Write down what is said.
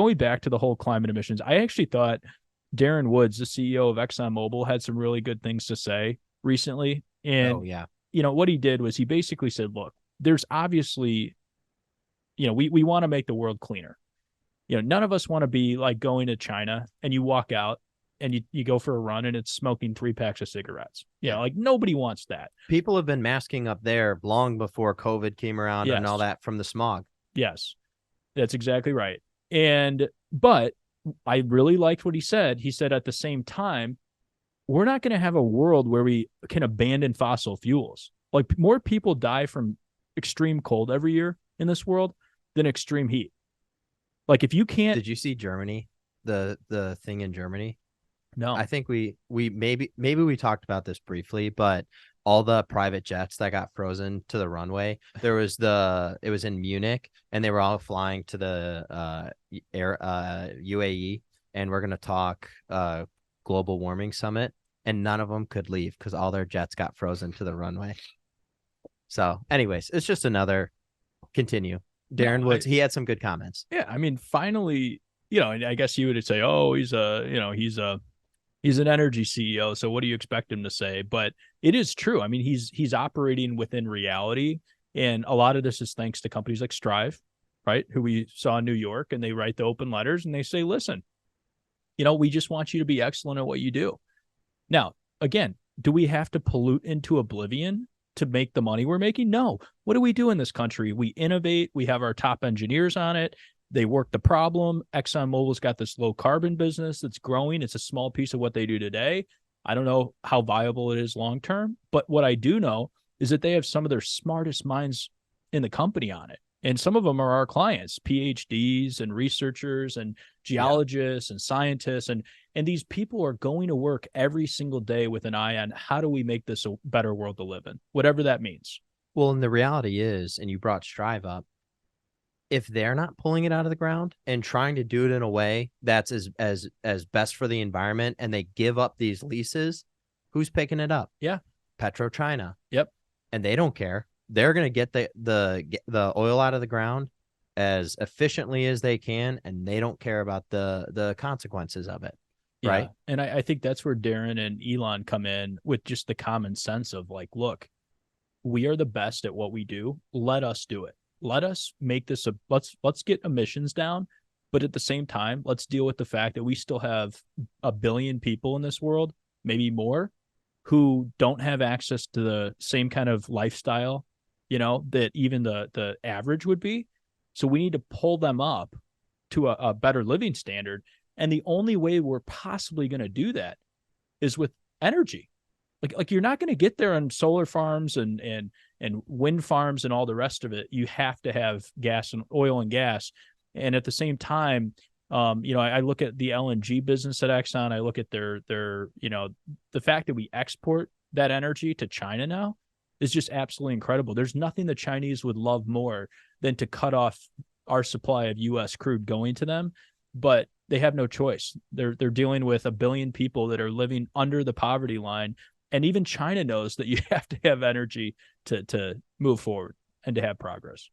going back to the whole climate emissions, I actually thought Darren Woods, the CEO of ExxonMobil, had some really good things to say recently. And, Oh yeah. what he did was he basically said, look, there's obviously, we want to make the world cleaner. None of us want to be like going to China and you walk out and you go for a run and it's smoking 3 packs of cigarettes. Yeah. Like nobody wants that. People have been masking up there long before COVID came around and all Yes. that from the smog. Yes. That's exactly right. But I really liked what he said. He said at the same time, we're not going to have a world where we can abandon fossil fuels. Like more people die from extreme cold every year in this world than extreme heat. Like if you can't. Did you see Germany? The thing in Germany? No. I think we maybe we talked about this briefly, but all the private jets that got frozen to the runway, it was in Munich and they were all flying to the UAE, and we're going to talk global warming summit, and none of them could leave because all their jets got frozen to the runway. So anyways, it's just another continue. Darren Woods, he had some good comments. Yeah. I mean, finally, I guess you would say, oh, he's an energy CEO. So what do you expect him to say? But it is true. I mean, he's operating within reality. And a lot of this is thanks to companies like Strive, right? Who we saw in New York, and they write the open letters and they say, listen, we just want you to be excellent at what you do. Now, again, do we have to pollute into oblivion to make the money we're making? No. What do we do in this country? We innovate. We have our top engineers on it. They work the problem. ExxonMobil's got this low carbon business that's growing. It's a small piece of what they do today. I don't know how viable it is long term, but what I do know is that they have some of their smartest minds in the company on it. And some of them are our clients, PhDs and researchers and geologists and scientists. And these people are going to work every single day with an eye on how do we make this a better world to live in, whatever that means. Well, and the reality is, and you brought Strive up, if they're not pulling it out of the ground and trying to do it in a way that's as best for the environment, and they give up these leases, who's picking it up? Yeah. PetroChina. Yep. And they don't care. They're going to get the oil out of the ground as efficiently as they can, and they don't care about the consequences of it. Yeah. Right. And I think that's where Darren and Elon come in with just the common sense of like, look, we are the best at what we do. Let us do it. Let us make this let's get emissions down. But at the same time, let's deal with the fact that we still have 1 billion people in this world, maybe more, who don't have access to the same kind of lifestyle, that even the average would be. So we need to pull them up to a better living standard. And the only way we're possibly going to do that is with energy. Like you're not going to get there on solar farms and wind farms and all the rest of it. You have to have gas and oil and gas. And at the same time, I look at the LNG business at Exxon. I look at their the fact that we export that energy to China now is just absolutely incredible. There's nothing the Chinese would love more than to cut off our supply of U.S. crude going to them. But they have no choice. They're dealing with 1 billion people that are living under the poverty line. And even China knows that you have to have energy to move forward and to have progress.